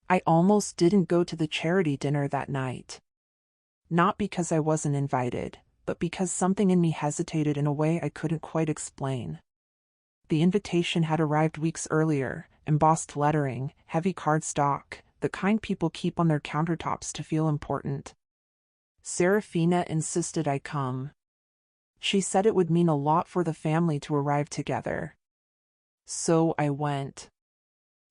I almost didn't go to the charity dinner that night. Not because I wasn't invited, but because something in me hesitated in a way I couldn't quite explain. The invitation had arrived weeks earlier, embossed lettering, heavy cardstock, the kind people keep on their countertops to feel important. Serafina insisted I come. She said it would mean a lot for the family to arrive together. So I went.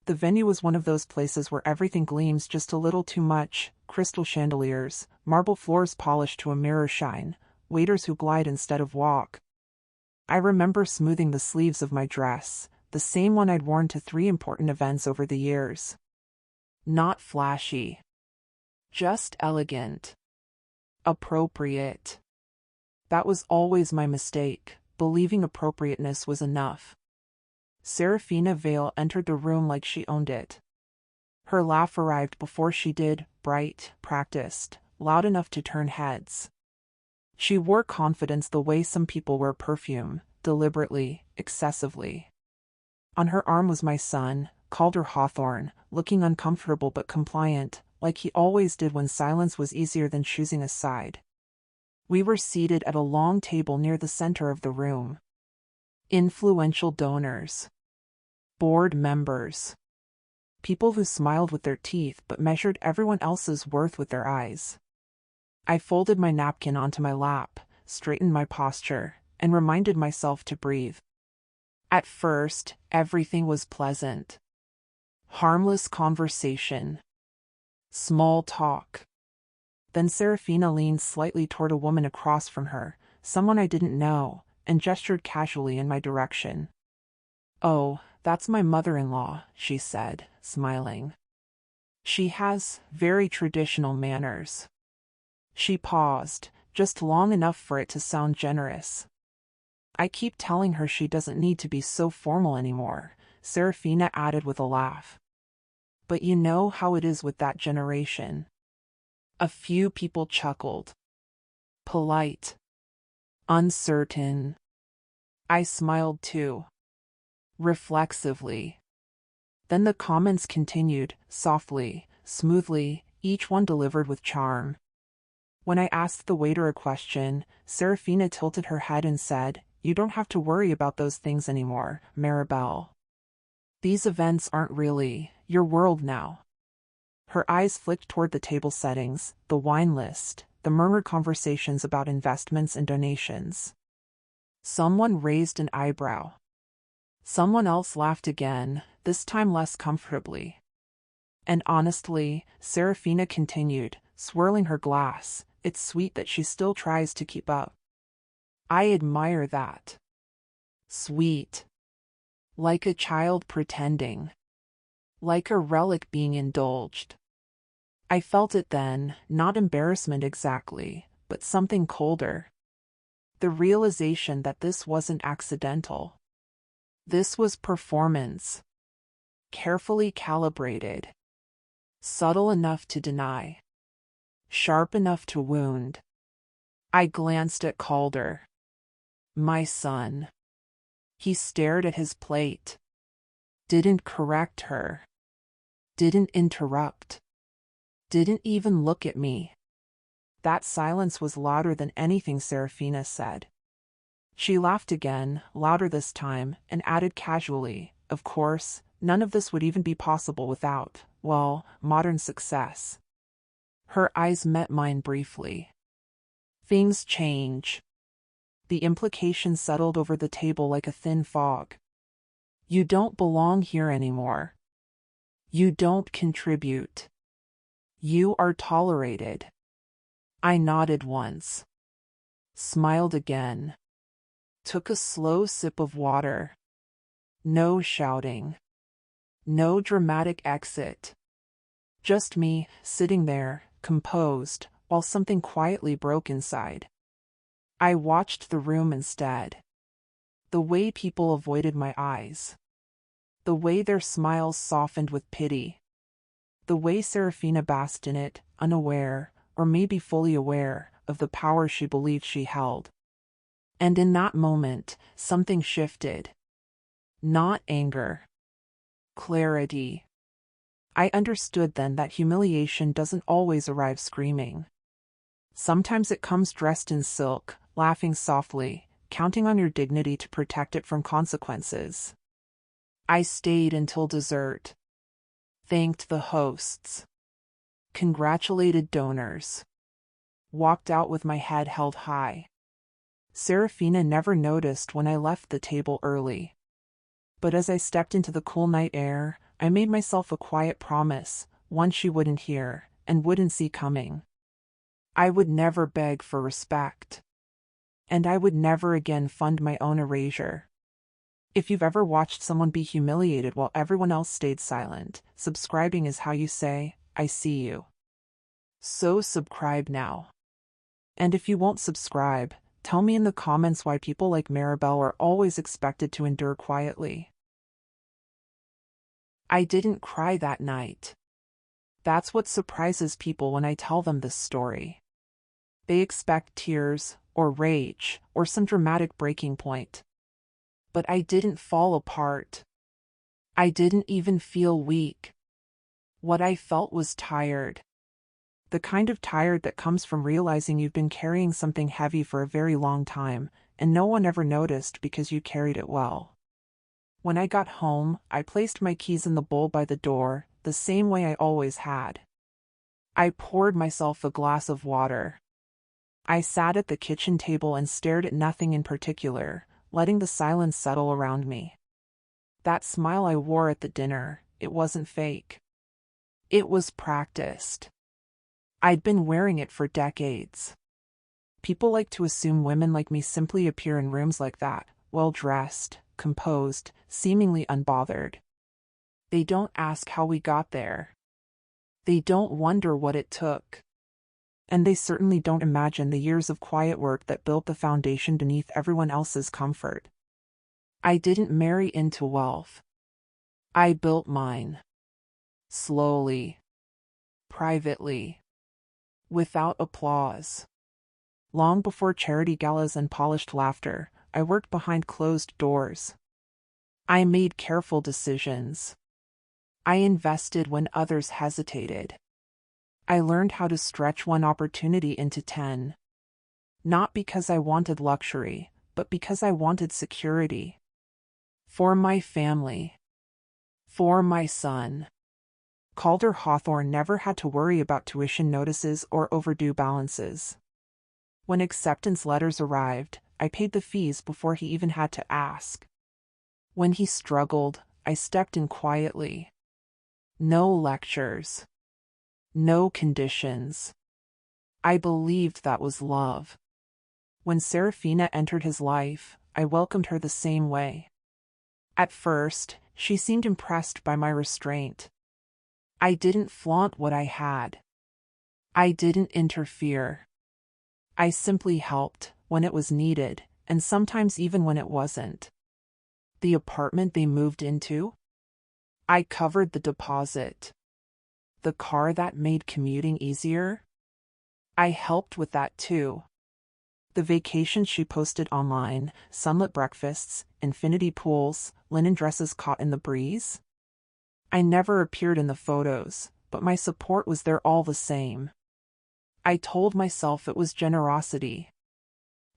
The venue was one of those places where everything gleams just a little too much: crystal chandeliers, marble floors polished to a mirror shine, waiters who glide instead of walk. I remember smoothing the sleeves of my dress, the same one I'd worn to 3 important events over the years. Not flashy. Just elegant. Appropriate. That was always my mistake, believing appropriateness was enough. Serafina Vale entered the room like she owned it. Her laugh arrived before she did, bright, practiced, loud enough to turn heads. She wore confidence the way some people wear perfume, deliberately, excessively. On her arm was my son, Calder Hawthorne, looking uncomfortable but compliant, like he always did when silence was easier than choosing a side. We were seated at a long table near the center of the room. Influential donors. Board members. People who smiled with their teeth but measured everyone else's worth with their eyes. I folded my napkin onto my lap, straightened my posture, and reminded myself to breathe. At first, everything was pleasant. Harmless conversation. Small talk. Then Serafina leaned slightly toward a woman across from her, someone I didn't know, and gestured casually in my direction. "Oh, that's my mother-in-law," she said, smiling. "She has very traditional manners." She paused, just long enough for it to sound generous. "I keep telling her she doesn't need to be so formal anymore," Serafina added with a laugh. "But you know how it is with that generation." A few people chuckled. Polite. Uncertain. I smiled too. Reflexively. Then the comments continued, softly, smoothly, each one delivered with charm. When I asked the waiter a question, Serafina tilted her head and said, "You don't have to worry about those things anymore, Maribel. These events aren't really your world now." Her eyes flicked toward the table settings, the wine list, the murmured conversations about investments and donations. Someone raised an eyebrow. Someone else laughed again, this time less comfortably. And honestly, Serafina continued, swirling her glass, it's sweet that she still tries to keep up. I admire that. Sweet. Like a child pretending. Like a relic being indulged. I felt it then, not embarrassment exactly, but something colder. The realization that this wasn't accidental. This was performance. Carefully calibrated. Subtle enough to deny. Sharp enough to wound. I glanced at Calder. My son. He stared at his plate. Didn't correct her. Didn't interrupt. Didn't even look at me. That silence was louder than anything Serafina said. She laughed again, louder this time, and added casually, "Of course, none of this would even be possible without, well, modern success." Her eyes met mine briefly. Things change. The implication settled over the table like a thin fog. You don't belong here anymore. You don't contribute. You are tolerated. I nodded once. Smiled again. Took a slow sip of water. No shouting. No dramatic exit. Just me, sitting there, composed, while something quietly broke inside. I watched the room instead. The way people avoided my eyes. The way their smiles softened with pity. The way Serafina basked in it, unaware, or maybe fully aware, of the power she believed she held. And in that moment, something shifted. Not anger. Clarity. I understood then that humiliation doesn't always arrive screaming. Sometimes it comes dressed in silk, laughing softly, counting on your dignity to protect it from consequences. I stayed until dessert. Thanked the hosts. Congratulated donors. Walked out with my head held high. Serafina never noticed when I left the table early. But as I stepped into the cool night air, I made myself a quiet promise, one she wouldn't hear, and wouldn't see coming. I would never beg for respect. And I would never again fund my own erasure. If you've ever watched someone be humiliated while everyone else stayed silent, subscribing is how you say, I see you. So subscribe now. And if you won't subscribe, tell me in the comments why people like Maribel are always expected to endure quietly. I didn't cry that night. That's what surprises people when I tell them this story. They expect tears, or rage, or some dramatic breaking point. But I didn't fall apart. I didn't even feel weak. What I felt was tired. The kind of tired that comes from realizing you've been carrying something heavy for a very long time, and no one ever noticed because you carried it well. When I got home, I placed my keys in the bowl by the door, the same way I always had. I poured myself a glass of water. I sat at the kitchen table and stared at nothing in particular, letting the silence settle around me. That smile I wore at the dinner, it wasn't fake. It was practiced. I'd been wearing it for decades. People like to assume women like me simply appear in rooms like that, well-dressed, composed, seemingly unbothered. They don't ask how we got there. They don't wonder what it took. And they certainly don't imagine the years of quiet work that built the foundation beneath everyone else's comfort. I didn't marry into wealth. I built mine. Slowly. Privately. Without applause. Long before charity galas and polished laughter, I worked behind closed doors. I made careful decisions. I invested when others hesitated. I learned how to stretch one opportunity into 10. Not because I wanted luxury, but because I wanted security. For my family. For my son. Calder Hawthorne never had to worry about tuition notices or overdue balances. When acceptance letters arrived, I paid the fees before he even had to ask. When he struggled, I stepped in quietly. No lectures. No conditions. I believed that was love. When Serafina entered his life, I welcomed her the same way. At first, she seemed impressed by my restraint. I didn't flaunt what I had. I didn't interfere. I simply helped when it was needed, and sometimes even when it wasn't. The apartment they moved into? I covered the deposit. The car that made commuting easier? I helped with that too. The vacations she posted online, sunlit breakfasts, infinity pools, linen dresses caught in the breeze? I never appeared in the photos, but my support was there all the same. I told myself it was generosity.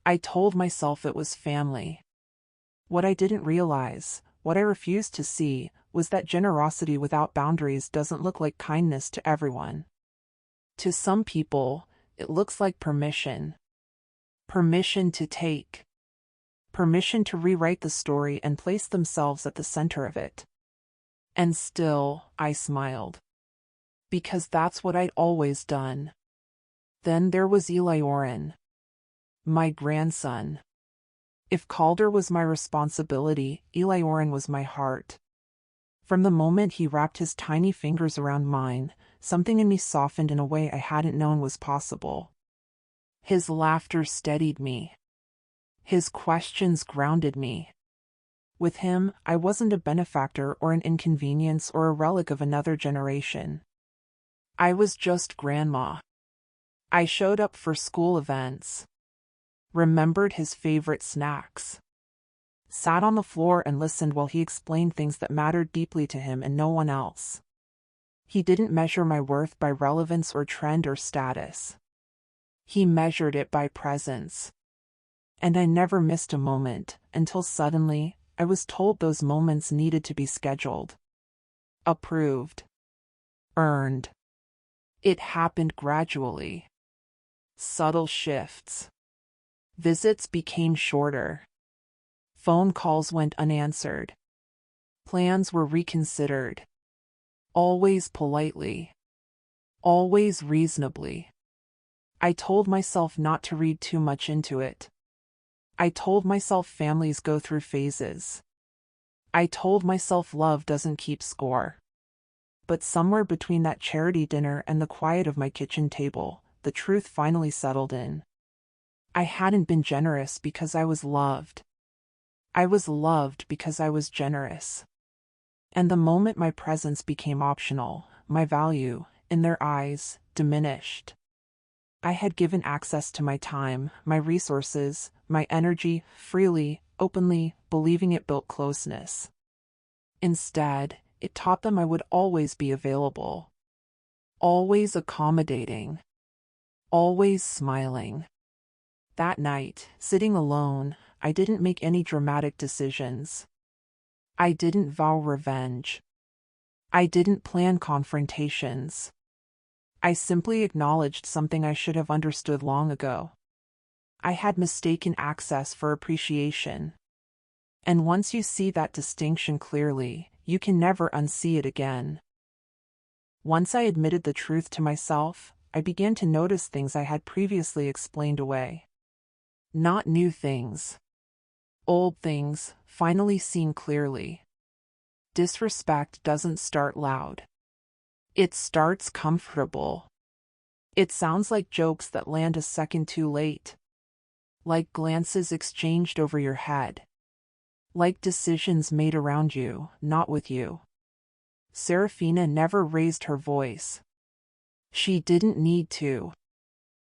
I told myself it was family. What I didn't realize, what I refused to see, was that generosity without boundaries doesn't look like kindness to everyone. To some people, it looks like permission. Permission to take. Permission to rewrite the story and place themselves at the center of it. And still, I smiled. Because that's what I'd always done. Then there was Eli Oren. My grandson. If Calder was my responsibility, Eli Oren was my heart. From the moment he wrapped his tiny fingers around mine, something in me softened in a way I hadn't known was possible. His laughter steadied me. His questions grounded me. With him, I wasn't a benefactor or an inconvenience or a relic of another generation. I was just grandma. I showed up for school events. Remembered his favorite snacks. Sat on the floor and listened while he explained things that mattered deeply to him and no one else. He didn't measure my worth by relevance or trend or status. He measured it by presence. And I never missed a moment, until suddenly, I was told those moments needed to be scheduled. Approved. Earned. It happened gradually. Subtle shifts. Visits became shorter. Phone calls went unanswered. Plans were reconsidered. Always politely. Always reasonably. I told myself not to read too much into it. I told myself families go through phases. I told myself love doesn't keep score. But somewhere between that charity dinner and the quiet of my kitchen table, the truth finally settled in. I hadn't been generous because I was loved. I was loved because I was generous. And the moment my presence became optional, my value, in their eyes, diminished. I had given access to my time, my resources, my energy, freely, openly, believing it built closeness. Instead, it taught them I would always be available. Always accommodating. Always smiling. That night, sitting alone, I didn't make any dramatic decisions. I didn't vow revenge. I didn't plan confrontations. I simply acknowledged something I should have understood long ago. I had mistaken access for appreciation. And once you see that distinction clearly, you can never unsee it again. Once I admitted the truth to myself, I began to notice things I had previously explained away. Not new things. Old things, finally seen clearly. Disrespect doesn't start loud. It starts comfortable. It sounds like jokes that land a second too late. Like glances exchanged over your head. Like decisions made around you, not with you. Serafina never raised her voice. She didn't need to.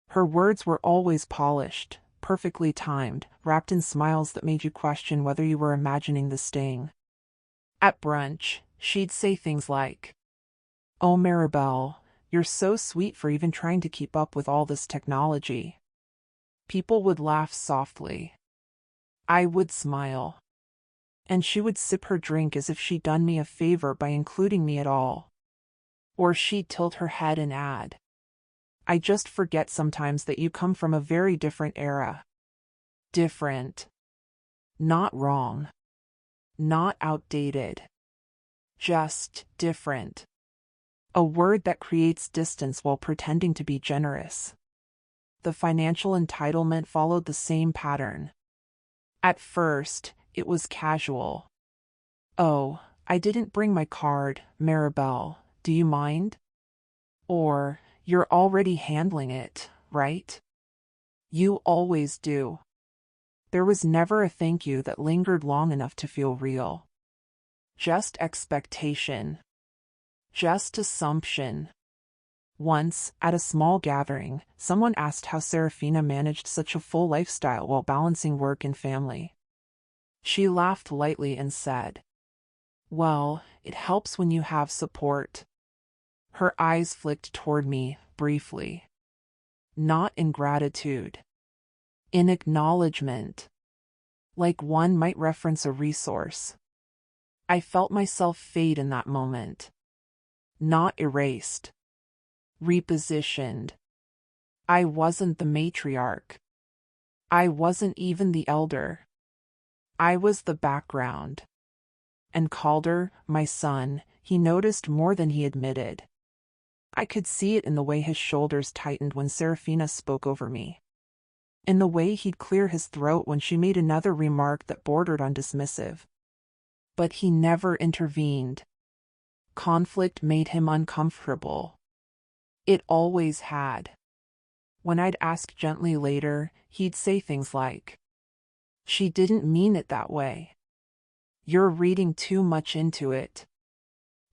Her words were always polished, perfectly timed, wrapped in smiles that made you question whether you were imagining the sting. At brunch, she'd say things like, "Oh, Maribel, you're so sweet for even trying to keep up with all this technology." People would laugh softly. I would smile. And she would sip her drink as if she'd done me a favor by including me at all. Or she'd tilt her head and add, "I just forget sometimes that you come from a very different era." Different. Not wrong. Not outdated. Just different. A word that creates distance while pretending to be generous. The financial entitlement followed the same pattern. At first, it was casual. "Oh, I didn't bring my card, Maribel, do you mind?" Or, "You're already handling it, right? You always do." There was never a thank you that lingered long enough to feel real. Just expectation. Just assumption. Once, at a small gathering, someone asked how Serafina managed such a full lifestyle while balancing work and family. She laughed lightly and said, "Well, it helps when you have support." Her eyes flicked toward me, briefly. Not in gratitude. In acknowledgement. Like one might reference a resource. I felt myself fade in that moment. Not erased. Repositioned. I wasn't the matriarch. I wasn't even the elder. I was the background. And Calder, my son, he noticed more than he admitted. I could see it in the way his shoulders tightened when Serafina spoke over me. In the way he'd clear his throat when she made another remark that bordered on dismissive. But he never intervened. Conflict made him uncomfortable. It always had. When I'd ask gently later, he'd say things like, "She didn't mean it that way. You're reading too much into it.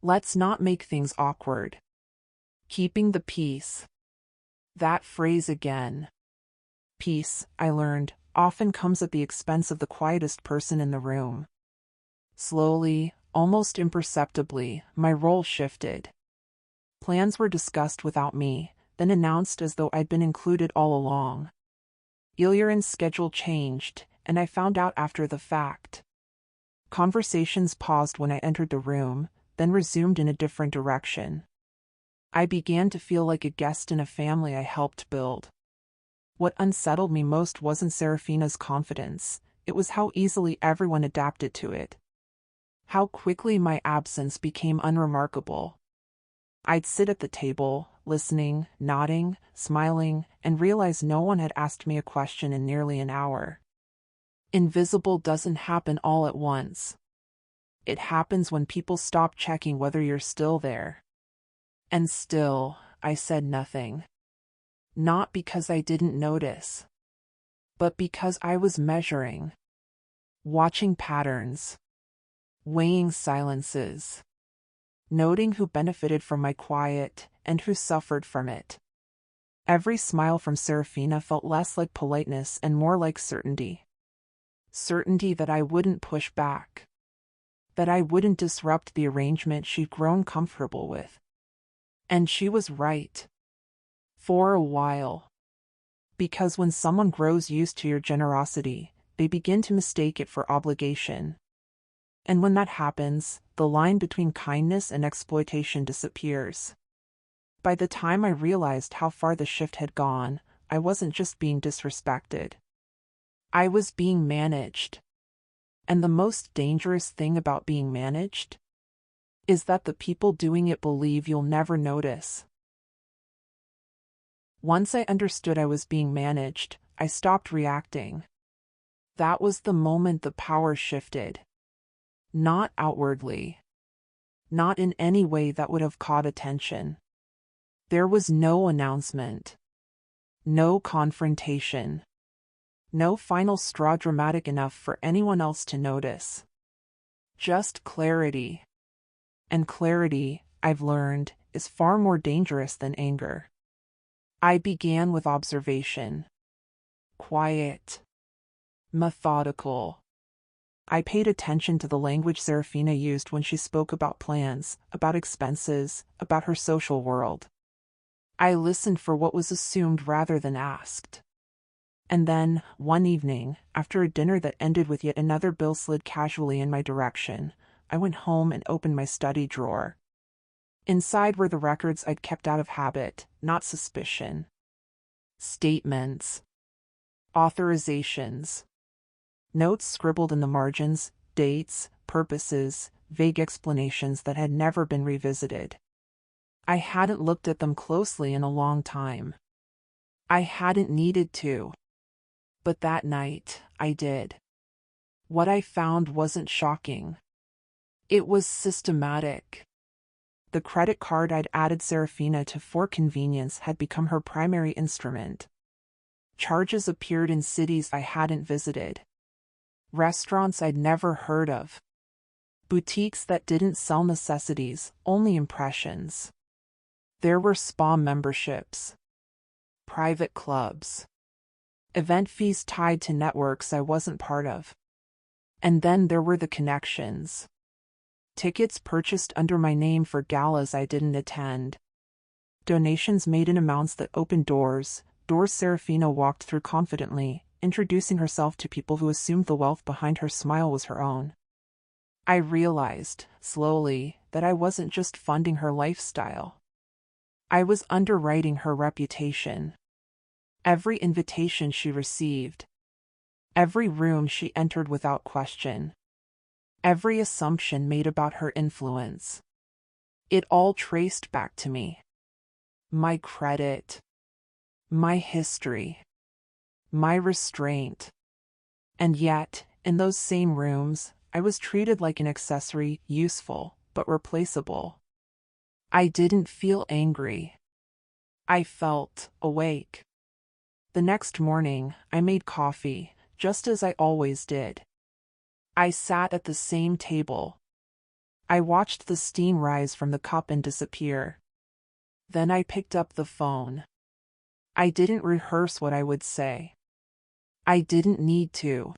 Let's not make things awkward." Keeping the peace. That phrase again. Peace, I learned, often comes at the expense of the quietest person in the room. Slowly, almost imperceptibly, my role shifted. Plans were discussed without me, then announced as though I'd been included all along. Ilyarin's schedule changed, and I found out after the fact. Conversations paused when I entered the room, then resumed in a different direction. I began to feel like a guest in a family I helped build. What unsettled me most wasn't Serafina's confidence, it was how easily everyone adapted to it. How quickly my absence became unremarkable. I'd sit at the table, listening, nodding, smiling, and realize no one had asked me a question in nearly an hour. Invisible doesn't happen all at once. It happens when people stop checking whether you're still there. And still, I said nothing. Not because I didn't notice, but because I was measuring, watching patterns, weighing silences, noting who benefited from my quiet and who suffered from it. Every smile from Serafina felt less like politeness and more like certainty. Certainty that I wouldn't push back, that I wouldn't disrupt the arrangement she'd grown comfortable with. And she was right. For a while. Because when someone grows used to your generosity, they begin to mistake it for obligation. And when that happens, the line between kindness and exploitation disappears. By the time I realized how far the shift had gone, I wasn't just being disrespected. I was being managed. And the most dangerous thing about being managed is that the people doing it believe you'll never notice. Once I understood I was being managed, I stopped reacting. That was the moment the power shifted. Not outwardly. Not in any way that would have caught attention. There was no announcement. No confrontation. No final straw dramatic enough for anyone else to notice. Just clarity. And clarity, I've learned, is far more dangerous than anger. I began with observation. Quiet. Methodical. I paid attention to the language Serafina used when she spoke about plans, about expenses, about her social world. I listened for what was assumed rather than asked. And then, one evening, after a dinner that ended with yet another bill slid casually in my direction, I went home and opened my study drawer. Inside were the records I'd kept out of habit, not suspicion. Statements. Authorizations. Notes scribbled in the margins, dates, purposes, vague explanations that had never been revisited. I hadn't looked at them closely in a long time. I hadn't needed to. But that night, I did. What I found wasn't shocking. It was systematic. The credit card I'd added Serafina to for convenience had become her primary instrument. Charges appeared in cities I hadn't visited. Restaurants I'd never heard of. Boutiques that didn't sell necessities, only impressions. There were spa memberships. Private clubs. Event fees tied to networks I wasn't part of. And then there were the connections. Tickets purchased under my name for galas I didn't attend. Donations made in amounts that opened doors Serafina walked through confidently, introducing herself to people who assumed the wealth behind her smile was her own. I realized, slowly, that I wasn't just funding her lifestyle. I was underwriting her reputation. Every invitation she received. Every room she entered without question. Every assumption made about her influence. It all traced back to me. My credit. My history. My restraint. And yet, in those same rooms, I was treated like an accessory, useful, but replaceable. I didn't feel angry. I felt awake. The next morning, I made coffee, just as I always did. I sat at the same table. I watched the steam rise from the cup and disappear. Then I picked up the phone. I didn't rehearse what I would say. I didn't need to.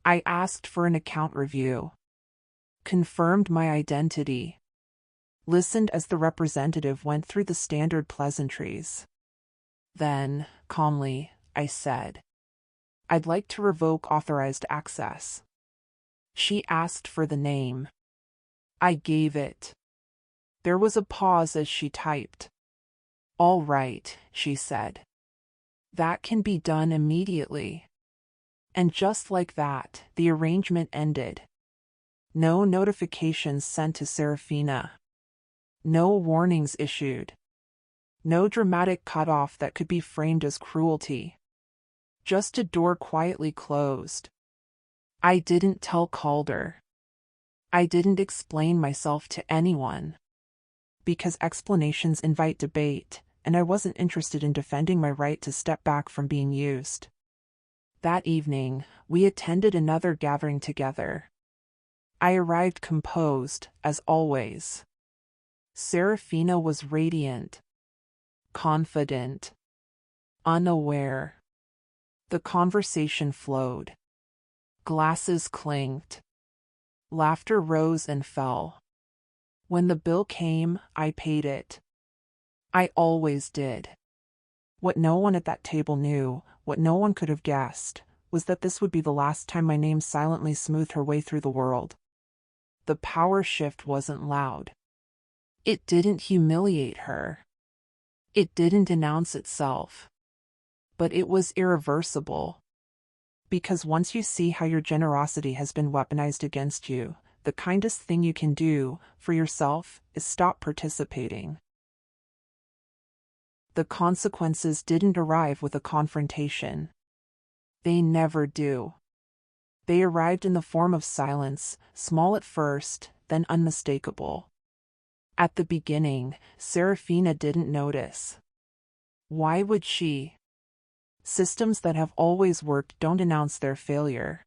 I asked for an account review. Confirmed my identity. listened as the representative went through the standard pleasantries. Then, calmly, I said, "I'd like to revoke authorized access." She asked for the name. I gave it. There was a pause as she typed. "All right," she said. "That can be done immediately." And just like that, the arrangement ended. No notifications sent to Serafina. No warnings issued. No dramatic cutoff that could be framed as cruelty. Just a door quietly closed. I didn't tell Calder. I didn't explain myself to anyone. Because explanations invite debate, and I wasn't interested in defending my right to step back from being used. That evening, we attended another gathering together. I arrived composed, as always. Serafina was radiant, confident, unaware. The conversation flowed. Glasses clinked. Laughter rose and fell. When the bill came, I paid it. I always did. What no one at that table knew, what no one could have guessed, was that this would be the last time my name silently smoothed her way through the world. The power shift wasn't loud. It didn't humiliate her. It didn't announce itself. But it was irreversible. Because once you see how your generosity has been weaponized against you, the kindest thing you can do for yourself is stop participating. The consequences didn't arrive with a confrontation. They never do. They arrived in the form of silence, small at first, then unmistakable. At the beginning, Serafina didn't notice. Why would she? Systems that have always worked don't announce their failure.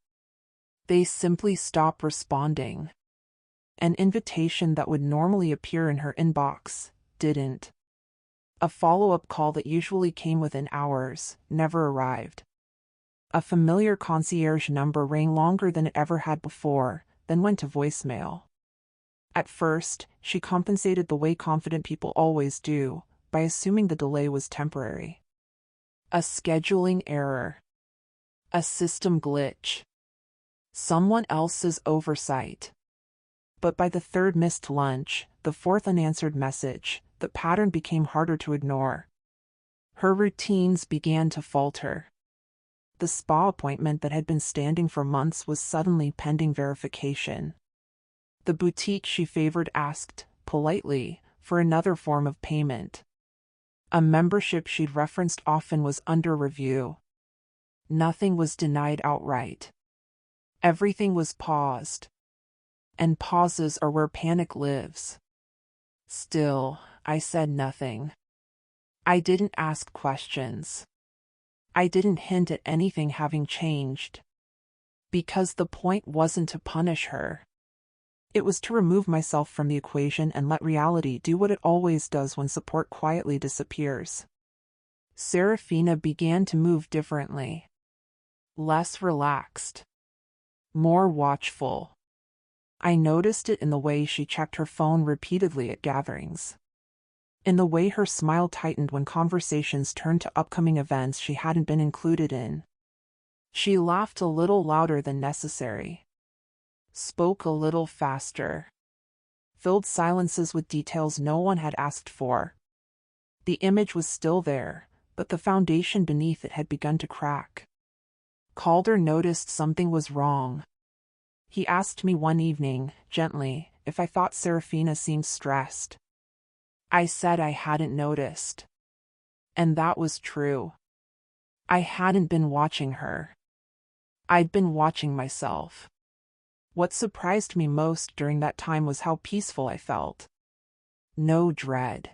They simply stop responding. An invitation that would normally appear in her inbox didn't. A follow-up call that usually came within hours never arrived. A familiar concierge number rang longer than it ever had before, then went to voicemail. At first, she compensated the way confident people always do, by assuming the delay was temporary. A scheduling error. A system glitch. Someone else's oversight. But by the third missed lunch, the fourth unanswered message, the pattern became harder to ignore. Her routines began to falter. The spa appointment that had been standing for months was suddenly pending verification. The boutique she favored asked, politely, for another form of payment. A membership she'd referenced often was under review. Nothing was denied outright. Everything was paused. And pauses are where panic lives. Still, I said nothing. I didn't ask questions. I didn't hint at anything having changed. Because the point wasn't to punish her. It was to remove myself from the equation and let reality do what it always does when support quietly disappears. Serafina began to move differently. Less relaxed. More watchful. I noticed it in the way she checked her phone repeatedly at gatherings. In the way her smile tightened when conversations turned to upcoming events she hadn't been included in. She laughed a little louder than necessary. Spoke a little faster. Filled silences with details no one had asked for. The image was still there, but the foundation beneath it had begun to crack. Calder noticed something was wrong. He asked me one evening, gently, if I thought Serafina seemed stressed. I said I hadn't noticed. And that was true. I hadn't been watching her. I'd been watching myself. What surprised me most during that time was how peaceful I felt. No dread.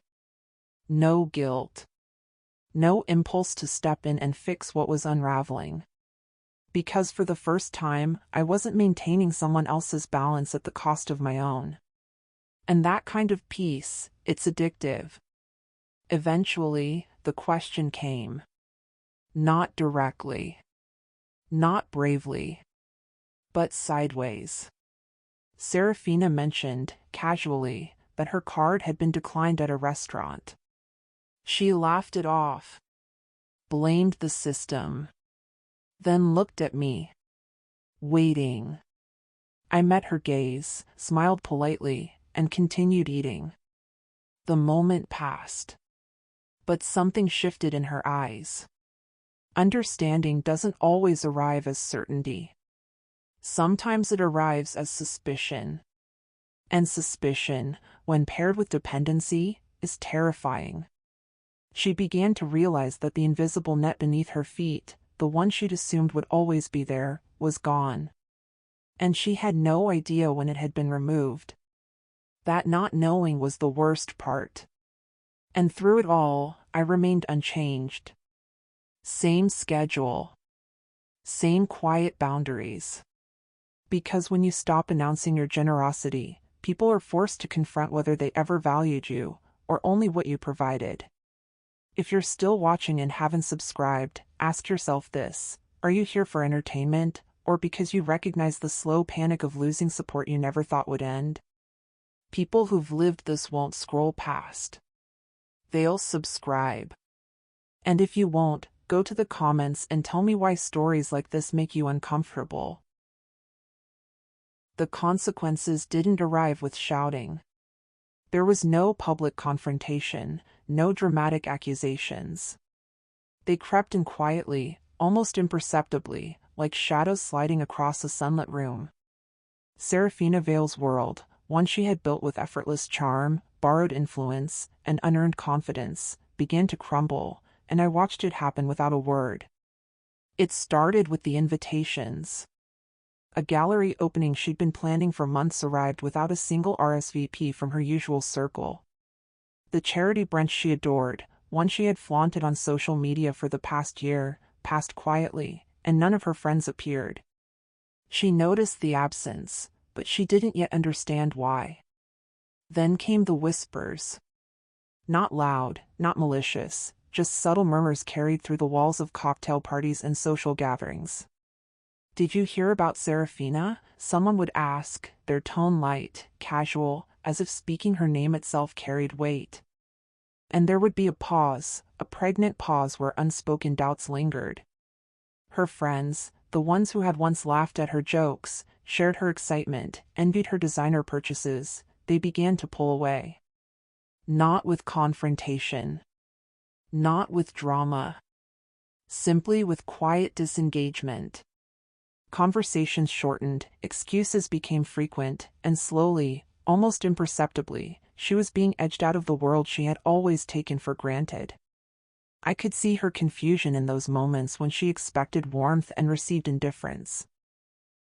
No guilt. No impulse to step in and fix what was unraveling. Because for the first time, I wasn't maintaining someone else's balance at the cost of my own. And that kind of peace, it's addictive. Eventually, the question came. Not directly. Not bravely. But sideways. Serafina mentioned, casually, that her card had been declined at a restaurant. She laughed it off, blamed the system, then looked at me, waiting. I met her gaze, smiled politely, and continued eating. The moment passed, but something shifted in her eyes. Understanding doesn't always arrive as certainty. Sometimes it arrives as suspicion. And suspicion, when paired with dependency, is terrifying. She began to realize that the invisible net beneath her feet, the one she'd assumed would always be there, was gone. And she had no idea when it had been removed. That not knowing was the worst part. And through it all, I remained unchanged. Same schedule. Same quiet boundaries. Because when you stop announcing your generosity, people are forced to confront whether they ever valued you, or only what you provided. If you're still watching and haven't subscribed, ask yourself this: are you here for entertainment, or because you recognize the slow panic of losing support you never thought would end? People who've lived this won't scroll past. They'll subscribe. And if you won't, go to the comments and tell me why stories like this make you uncomfortable. The consequences didn't arrive with shouting. There was no public confrontation, no dramatic accusations. They crept in quietly, almost imperceptibly, like shadows sliding across a sunlit room. Serafina Vale's world, one she had built with effortless charm, borrowed influence, and unearned confidence, began to crumble, and I watched it happen without a word. It started with the invitations. A gallery opening she'd been planning for months arrived without a single RSVP from her usual circle. The charity brunch she adored, one she had flaunted on social media for the past year, passed quietly, and none of her friends appeared. She noticed the absence, but she didn't yet understand why. Then came the whispers. Not loud, not malicious, just subtle murmurs carried through the walls of cocktail parties and social gatherings. "Did you hear about Serafina?" someone would ask, their tone light, casual, as if speaking her name itself carried weight. And there would be a pause, a pregnant pause where unspoken doubts lingered. Her friends, the ones who had once laughed at her jokes, shared her excitement, envied her designer purchases, they began to pull away. Not with confrontation. Not with drama. Simply with quiet disengagement. Conversations shortened, excuses became frequent, and slowly, almost imperceptibly, she was being edged out of the world she had always taken for granted. I could see her confusion in those moments when she expected warmth and received indifference.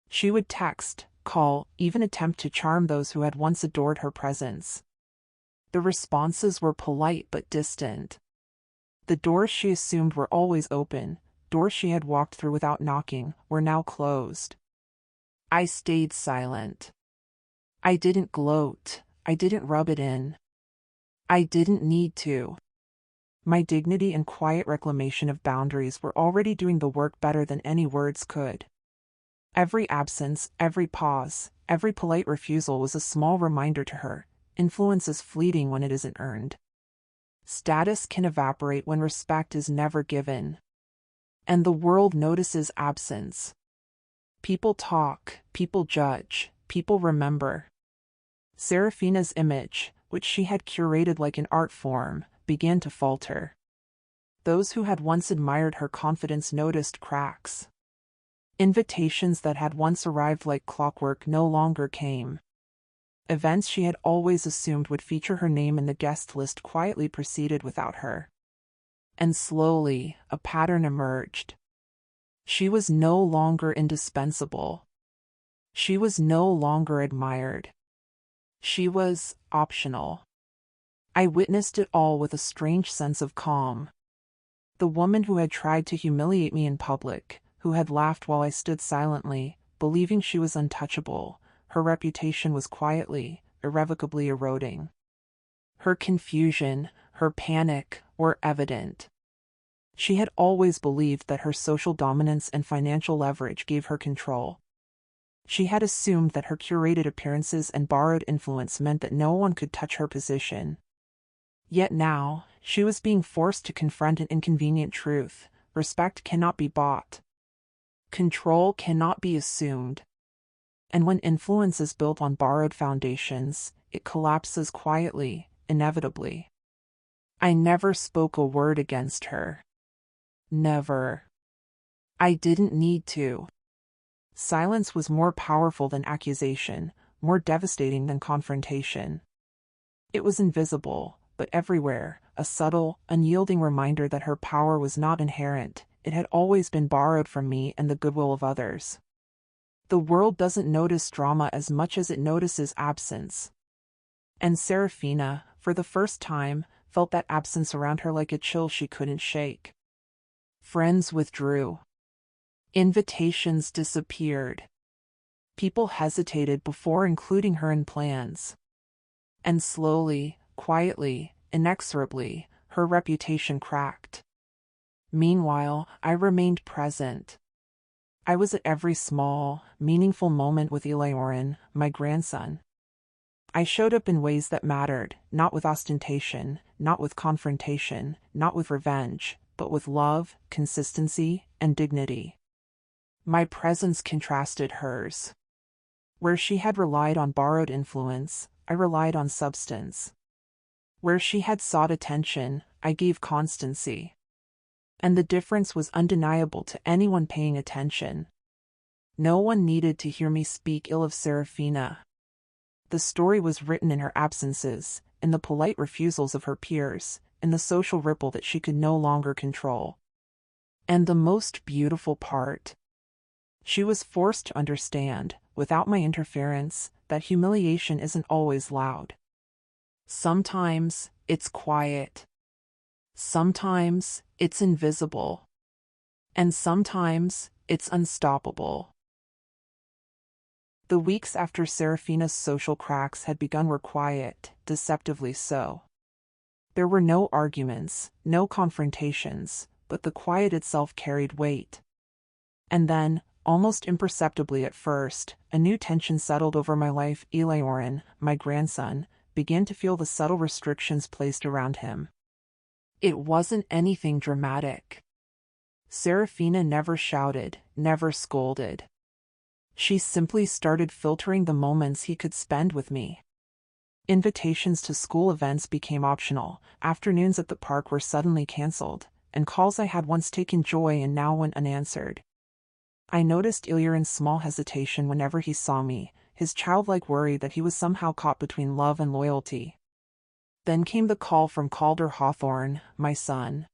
She would text, call, even attempt to charm those who had once adored her presence. The responses were polite but distant. The doors she assumed were always open, doors she had walked through without knocking, were now closed. I stayed silent. I didn't gloat. I didn't rub it in. I didn't need to. My dignity and quiet reclamation of boundaries were already doing the work better than any words could. Every absence, every pause, every polite refusal was a small reminder to her: influence is fleeting when it isn't earned. Status can evaporate when respect is never given. And the world notices absence. People talk, people judge, people remember. Serafina's image, which she had curated like an art form, began to falter. Those who had once admired her confidence noticed cracks. Invitations that had once arrived like clockwork no longer came. Events she had always assumed would feature her name in the guest list quietly proceeded without her. And slowly, a pattern emerged. She was no longer indispensable. She was no longer admired. She was optional. I witnessed it all with a strange sense of calm. The woman who had tried to humiliate me in public, who had laughed while I stood silently, believing she was untouchable, her reputation was quietly, irrevocably eroding. Her confusion, her panic, were evident. She had always believed that her social dominance and financial leverage gave her control. She had assumed that her curated appearances and borrowed influence meant that no one could touch her position. Yet now, she was being forced to confront an inconvenient truth: respect cannot be bought. Control cannot be assumed. And when influence is built on borrowed foundations, it collapses quietly, inevitably. I never spoke a word against her. Never. I didn't need to. Silence was more powerful than accusation, more devastating than confrontation. It was invisible, but everywhere, a subtle, unyielding reminder that her power was not inherent. It had always been borrowed from me and the goodwill of others. The world doesn't notice drama as much as it notices absence. And Serafina, for the first time, felt that absence around her like a chill she couldn't shake. Friends withdrew. Invitations disappeared. People hesitated before including her in plans. And slowly, quietly, inexorably, her reputation cracked. Meanwhile, I remained present. I was at every small, meaningful moment with Eleonorin, my grandson. I showed up in ways that mattered, not with ostentation, not with confrontation, not with revenge, but with love, consistency, and dignity. My presence contrasted hers. Where she had relied on borrowed influence, I relied on substance. Where she had sought attention, I gave constancy. And the difference was undeniable to anyone paying attention. No one needed to hear me speak ill of Serafina. The story was written in her absences, in the polite refusals of her peers, in the social ripple that she could no longer control. And the most beautiful part: she was forced to understand, without my interference, that humiliation isn't always loud. Sometimes, it's quiet. Sometimes, it's invisible. And sometimes, it's unstoppable. The weeks after Serafina's social cracks had begun were quiet, deceptively so. There were no arguments, no confrontations, but the quiet itself carried weight. And then, almost imperceptibly at first, a new tension settled over my life. Eleonorin, my grandson, began to feel the subtle restrictions placed around him. It wasn't anything dramatic. Serafina never shouted, never scolded. She simply started filtering the moments he could spend with me. Invitations to school events became optional, afternoons at the park were suddenly cancelled, and calls I had once taken joy in now went unanswered. I noticed Eleonorin's small hesitation whenever he saw me, his childlike worry that he was somehow caught between love and loyalty. Then came the call from Calder Hawthorne, my son.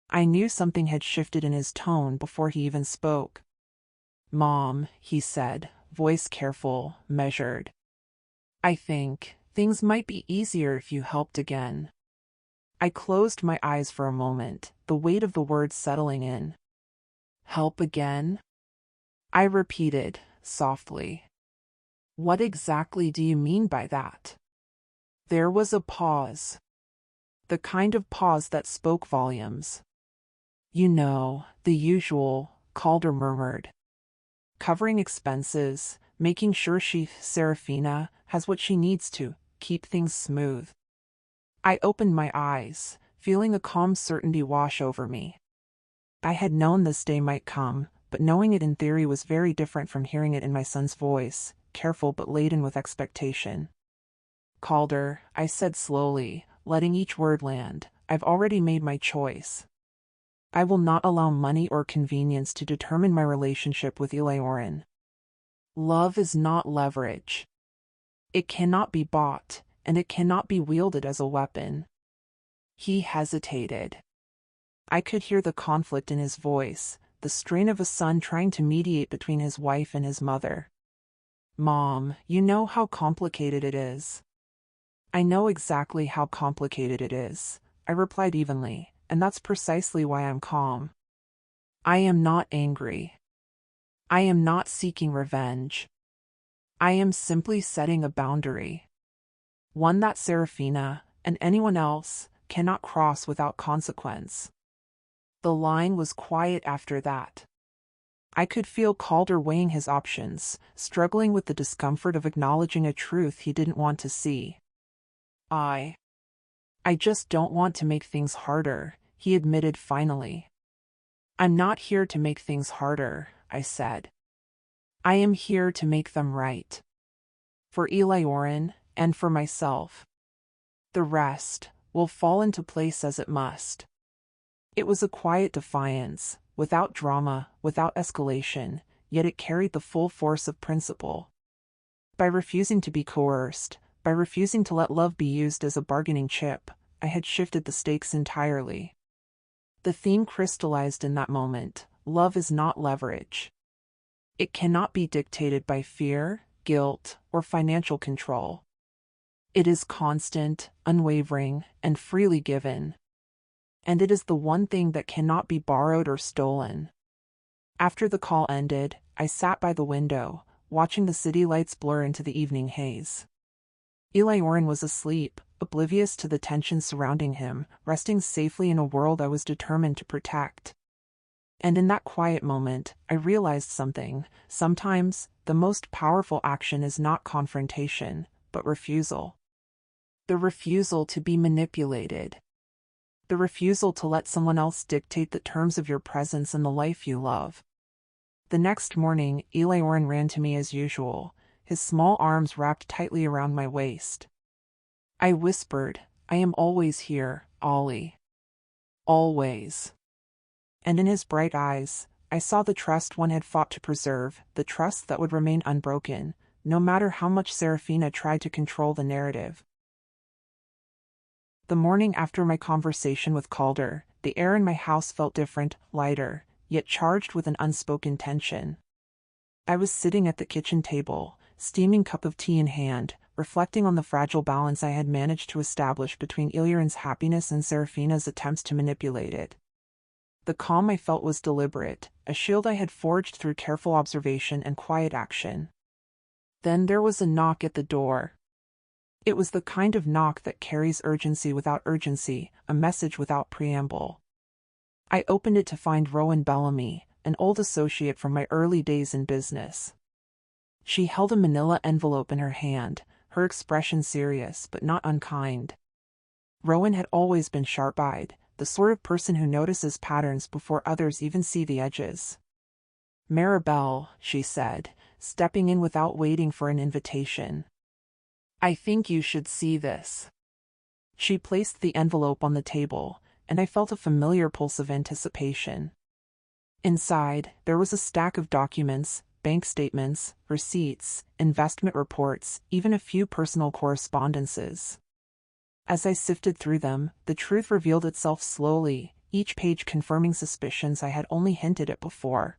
I knew something had shifted in his tone before he even spoke. "Mom," he said, voice careful, measured. "I think things might be easier if you helped again." I closed my eyes for a moment, the weight of the words settling in. "Help again?" I repeated, softly. "What exactly do you mean by that?" There was a pause. The kind of pause that spoke volumes. "You know, the usual," Calder murmured. "Covering expenses, making sure Serafina, has what she needs to keep things smooth." I opened my eyes, feeling a calm certainty wash over me. I had known this day might come, but knowing it in theory was very different from hearing it in my son's voice, careful but laden with expectation. "Calder," I said slowly, letting each word land, "I've already made my choice. I will not allow money or convenience to determine my relationship with Eleonorin. Love is not leverage. It cannot be bought, and it cannot be wielded as a weapon." He hesitated. I could hear the conflict in his voice, the strain of a son trying to mediate between his wife and his mother. "Mom, you know how complicated it is." "I know exactly how complicated it is," I replied evenly, "and that's precisely why I'm calm. I am not angry. I am not seeking revenge. I am simply setting a boundary. One that Serafina, and anyone else, cannot cross without consequence." The line was quiet after that. I could feel Calder weighing his options, struggling with the discomfort of acknowledging a truth he didn't want to see. I just don't want to make things harder, he admitted finally. I'm not here to make things harder, I said. I am here to make them right. For Eli Oren, and for myself. The rest will fall into place as it must. It was a quiet defiance, without drama, without escalation, yet it carried the full force of principle. By refusing to be coerced, by refusing to let love be used as a bargaining chip, I had shifted the stakes entirely. The theme crystallized in that moment: love is not leverage. It cannot be dictated by fear, guilt, or financial control. It is constant, unwavering, and freely given. And it is the one thing that cannot be borrowed or stolen. After the call ended, I sat by the window, watching the city lights blur into the evening haze. Eli Oren was asleep, oblivious to the tension surrounding him, resting safely in a world I was determined to protect. And in that quiet moment, I realized something. Sometimes, the most powerful action is not confrontation, but refusal. The refusal to be manipulated. The refusal to let someone else dictate the terms of your presence and the life you love. The next morning, Eli Oren ran to me as usual, his small arms wrapped tightly around my waist. I whispered, "I am always here, Ollie. Always." And in his bright eyes, I saw the trust one had fought to preserve, the trust that would remain unbroken, no matter how much Serafina tried to control the narrative. The morning after my conversation with Calder, the air in my house felt different, lighter, yet charged with an unspoken tension. I was sitting at the kitchen table, steaming cup of tea in hand, reflecting on the fragile balance I had managed to establish between Ilyarin's happiness and Serafina's attempts to manipulate it. The calm I felt was deliberate, a shield I had forged through careful observation and quiet action. Then there was a knock at the door. It was the kind of knock that carries urgency without urgency, a message without preamble. I opened it to find Rowan Bellamy, an old associate from my early days in business. She held a manila envelope in her hand, her expression serious but not unkind. Rowan had always been sharp-eyed, the sort of person who notices patterns before others even see the edges. "Maribel," she said, stepping in without waiting for an invitation. "I think you should see this." She placed the envelope on the table, and I felt a familiar pulse of anticipation. Inside, there was a stack of documents, bank statements, receipts, investment reports, even a few personal correspondences. As I sifted through them, the truth revealed itself slowly, each page confirming suspicions I had only hinted at before.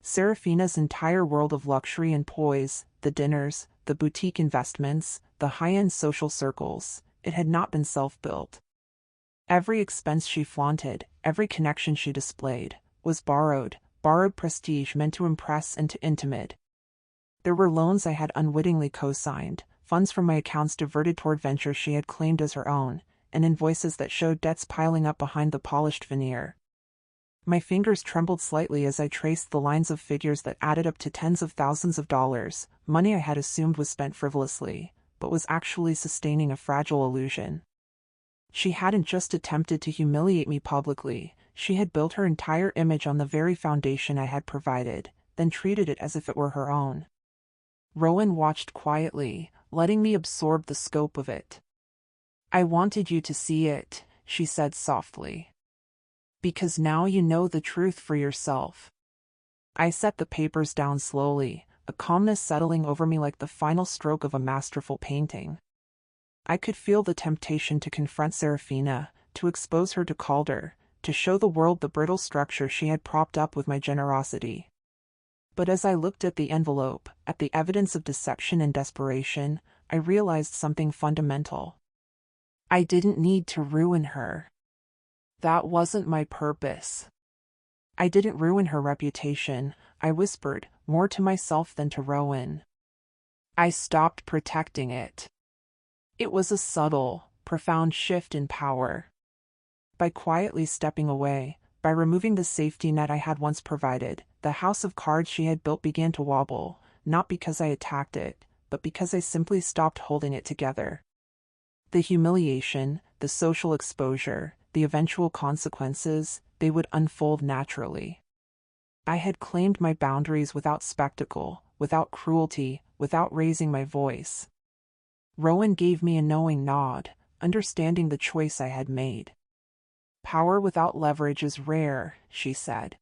Serafina's entire world of luxury and poise, the dinners, the boutique investments, the high-end social circles, it had not been self-built. Every expense she flaunted, every connection she displayed, was borrowed prestige meant to impress and to intimidate. There were loans I had unwittingly co-signed, funds from my accounts diverted toward ventures she had claimed as her own, and invoices that showed debts piling up behind the polished veneer. My fingers trembled slightly as I traced the lines of figures that added up to tens of thousands of dollars, money I had assumed was spent frivolously, but was actually sustaining a fragile illusion. She hadn't just attempted to humiliate me publicly, she had built her entire image on the very foundation I had provided, then treated it as if it were her own. Rowan watched quietly, letting me absorb the scope of it. "I wanted you to see it," she said softly. "Because now you know the truth for yourself." I set the papers down slowly, a calmness settling over me like the final stroke of a masterful painting. I could feel the temptation to confront Serafina, to expose her to Calder, to show the world the brittle structure she had propped up with my generosity. But as I looked at the envelope, at the evidence of deception and desperation, I realized something fundamental. I didn't need to ruin her. That wasn't my purpose. I didn't ruin her reputation, I whispered, more to myself than to Rowan. I stopped protecting it. It was a subtle, profound shift in power. By quietly stepping away, by removing the safety net I had once provided, the house of cards she had built began to wobble, not because I attacked it, but because I simply stopped holding it together. The humiliation, the social exposure, the eventual consequences, they would unfold naturally. I had claimed my boundaries without spectacle, without cruelty, without raising my voice. Rowan gave me a knowing nod, understanding the choice I had made. Power without leverage is rare, she said.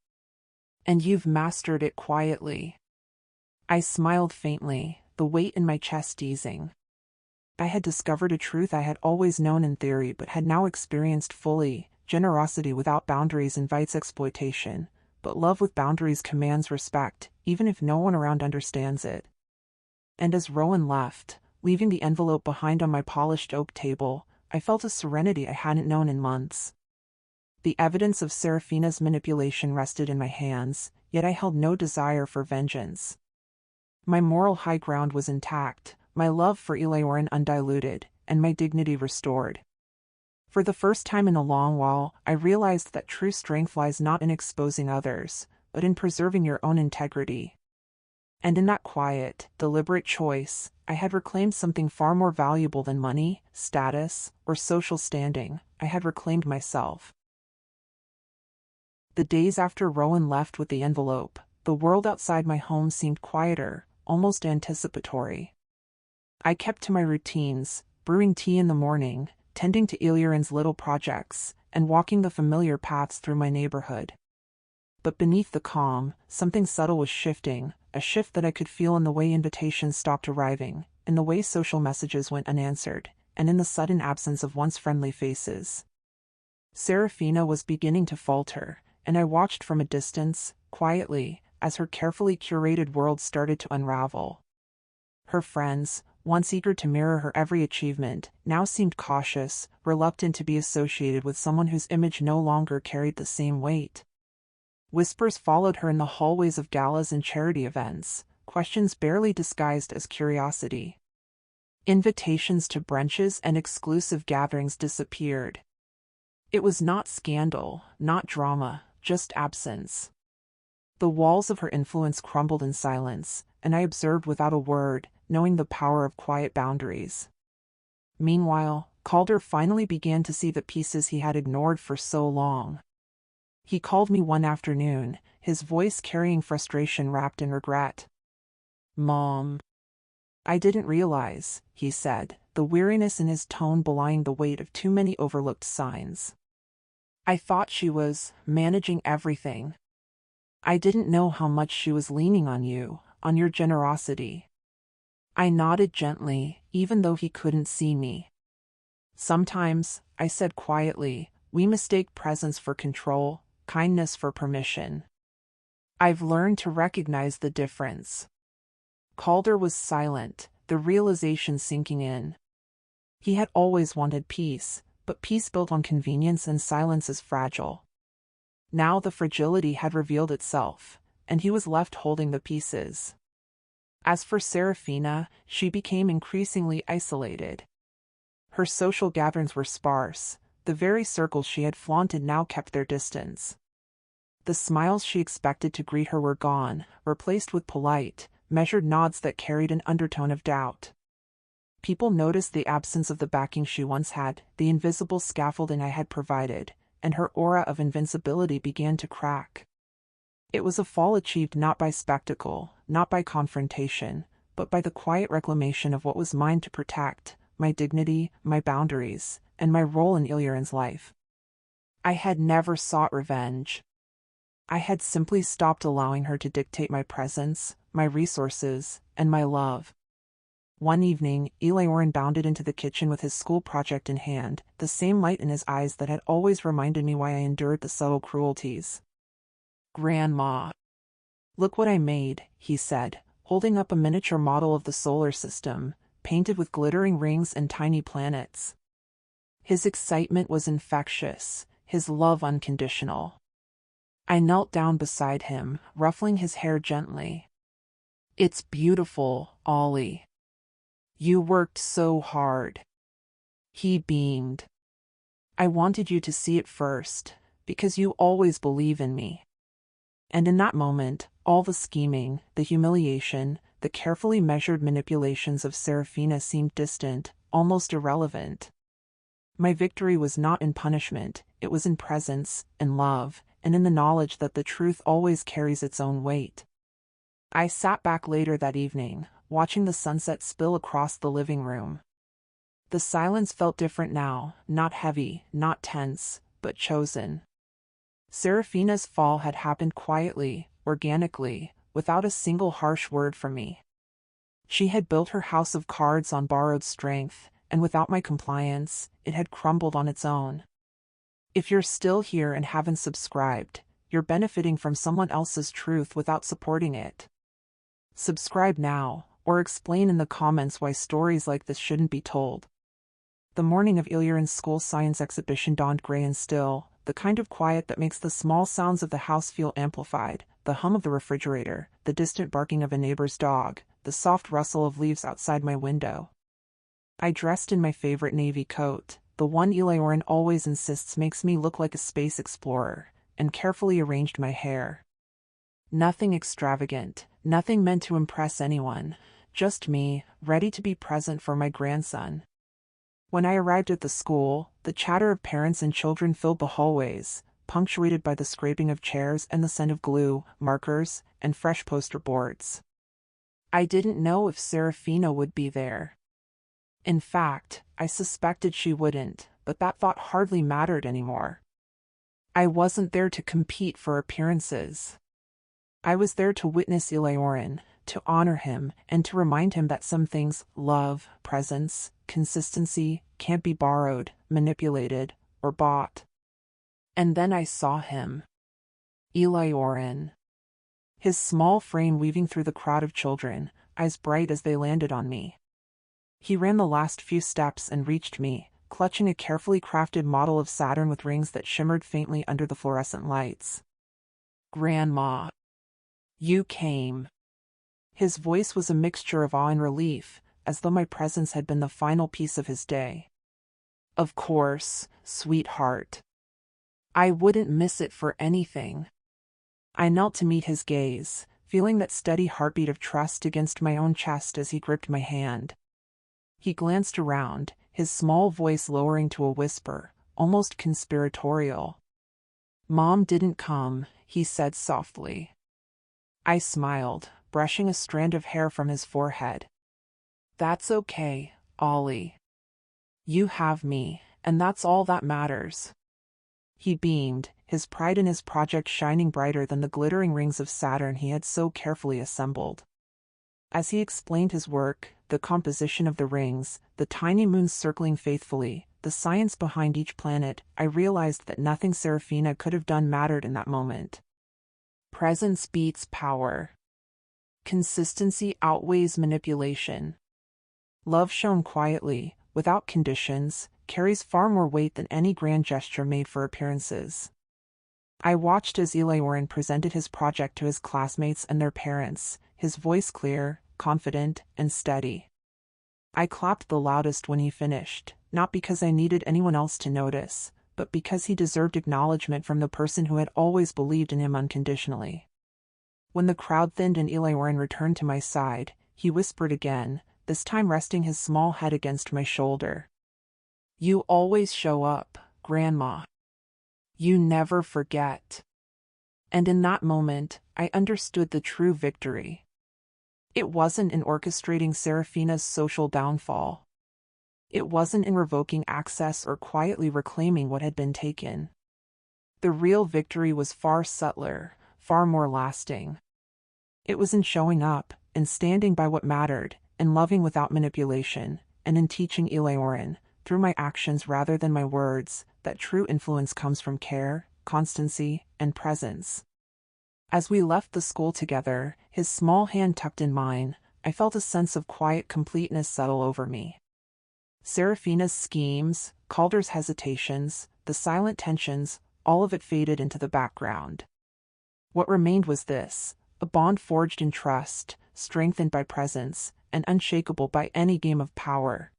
And you've mastered it quietly. I smiled faintly, the weight in my chest easing. I had discovered a truth I had always known in theory but had now experienced fully. Generosity without boundaries invites exploitation, but love with boundaries commands respect, even if no one around understands it. And as Rowan left, leaving the envelope behind on my polished oak table, I felt a serenity I hadn't known in months. The evidence of Serafina's manipulation rested in my hands, yet I held no desire for vengeance. My moral high ground was intact, my love for Eleorin undiluted, and my dignity restored. For the first time in a long while, I realized that true strength lies not in exposing others, but in preserving your own integrity. And in that quiet, deliberate choice, I had reclaimed something far more valuable than money, status, or social standing. I had reclaimed myself. The days after Rowan left with the envelope, the world outside my home seemed quieter, almost anticipatory. I kept to my routines, brewing tea in the morning, tending to Iliorin's little projects, and walking the familiar paths through my neighborhood. But beneath the calm, something subtle was shifting, a shift that I could feel in the way invitations stopped arriving, in the way social messages went unanswered, and in the sudden absence of once friendly faces. Serafina was beginning to falter, and I watched from a distance, quietly, as her carefully curated world started to unravel. Her friends, once eager to mirror her every achievement, now seemed cautious, reluctant to be associated with someone whose image no longer carried the same weight. Whispers followed her in the hallways of galas and charity events, questions barely disguised as curiosity. Invitations to brunches and exclusive gatherings disappeared. It was not scandal, not drama, just absence. The walls of her influence crumbled in silence, and I observed without a word, knowing the power of quiet boundaries. Meanwhile, Calder finally began to see the pieces he had ignored for so long. He called me one afternoon, his voice carrying frustration wrapped in regret. "Mom, I didn't realize," he said, the weariness in his tone belying the weight of too many overlooked signs. "I thought she was managing everything. I didn't know how much she was leaning on you, on your generosity." I nodded gently, even though he couldn't see me. "Sometimes," I said quietly, "we mistake presence for control, kindness for permission. I've learned to recognize the difference." Calder was silent, the realization sinking in. He had always wanted peace, but peace built on convenience and silence is fragile. Now the fragility had revealed itself, and he was left holding the pieces. As for Serafina, she became increasingly isolated. Her social gatherings were sparse, the very circles she had flaunted now kept their distance. The smiles she expected to greet her were gone, replaced with polite, measured nods that carried an undertone of doubt. People noticed the absence of the backing she once had, the invisible scaffolding I had provided, and her aura of invincibility began to crack. It was a fall achieved not by spectacle, not by confrontation, but by the quiet reclamation of what was mine to protect, my dignity, my boundaries, and my role in Iliorin's life. I had never sought revenge. I had simply stopped allowing her to dictate my presence, my resources, and my love. One evening, Eleorin bounded into the kitchen with his school project in hand, the same light in his eyes that had always reminded me why I endured the subtle cruelties. "Grandma, look what I made," he said, holding up a miniature model of the solar system, painted with glittering rings and tiny planets. His excitement was infectious, his love unconditional. I knelt down beside him, ruffling his hair gently. "It's beautiful, Ollie. You worked so hard." He beamed. "I wanted you to see it first, because you always believe in me." And in that moment, all the scheming, the humiliation, the carefully measured manipulations of Serafina seemed distant, almost irrelevant. My victory was not in punishment, it was in presence, in love, and in the knowledge that the truth always carries its own weight. I sat back later that evening, watching the sunset spill across the living room. The silence felt different now, not heavy, not tense, but chosen. Serafina's fall had happened quietly, organically, without a single harsh word from me. She had built her house of cards on borrowed strength, and without my compliance, it had crumbled on its own. If you're still here and haven't subscribed, you're benefiting from someone else's truth without supporting it. Subscribe now, or explain in the comments why stories like this shouldn't be told. The morning of Ilyarin's school science exhibition dawned gray and still, the kind of quiet that makes the small sounds of the house feel amplified, the hum of the refrigerator, the distant barking of a neighbor's dog, the soft rustle of leaves outside my window. I dressed in my favorite navy coat, the one Ilyarin always insists makes me look like a space explorer, and carefully arranged my hair. Nothing extravagant, nothing meant to impress anyone, just me, ready to be present for my grandson. When I arrived at the school, the chatter of parents and children filled the hallways, punctuated by the scraping of chairs and the scent of glue, markers, and fresh poster boards. I didn't know if Serafina would be there. In fact, I suspected she wouldn't, but that thought hardly mattered anymore. I wasn't there to compete for appearances. I was there to witness Ilyarin, to honor him, and to remind him that some things, love, presence, consistency, can't be borrowed, manipulated, or bought. And then I saw him. Ilyarin. His small frame weaving through the crowd of children, eyes bright as they landed on me. He ran the last few steps and reached me, clutching a carefully crafted model of Saturn with rings that shimmered faintly under the fluorescent lights. "Grandma. You came." His voice was a mixture of awe and relief, as though my presence had been the final piece of his day. "Of course, sweetheart. I wouldn't miss it for anything." I knelt to meet his gaze, feeling that steady heartbeat of trust against my own chest as he gripped my hand. He glanced around, his small voice lowering to a whisper, almost conspiratorial. "Mom didn't come," he said softly. I smiled, brushing a strand of hair from his forehead. "That's okay, Ollie. You have me, and that's all that matters." He beamed, his pride in his project shining brighter than the glittering rings of Saturn he had so carefully assembled. As he explained his work, the composition of the rings, the tiny moons circling faithfully, the science behind each planet, I realized that nothing Serafina could have done mattered in that moment. Presence beats power. Consistency outweighs manipulation. Love shown quietly, without conditions, carries far more weight than any grand gesture made for appearances. I watched as Ilyarin presented his project to his classmates and their parents, his voice clear, confident, and steady. I clapped the loudest when he finished, not because I needed anyone else to notice, but because he deserved acknowledgement from the person who had always believed in him unconditionally. When the crowd thinned and Ilyarin returned to my side, he whispered again, this time resting his small head against my shoulder. "You always show up, Grandma. You never forget." And in that moment, I understood the true victory. It wasn't in orchestrating Serafina's social downfall. It wasn't in revoking access or quietly reclaiming what had been taken. The real victory was far subtler, far more lasting. It was in showing up, in standing by what mattered, in loving without manipulation, and in teaching Ilyarin, through my actions rather than my words, that true influence comes from care, constancy, and presence. As we left the school together, his small hand tucked in mine, I felt a sense of quiet completeness settle over me. Serafina's schemes, Calder's hesitations, the silent tensions, all of it faded into the background. What remained was this, a bond forged in trust, strengthened by presence, and unshakable by any game of power.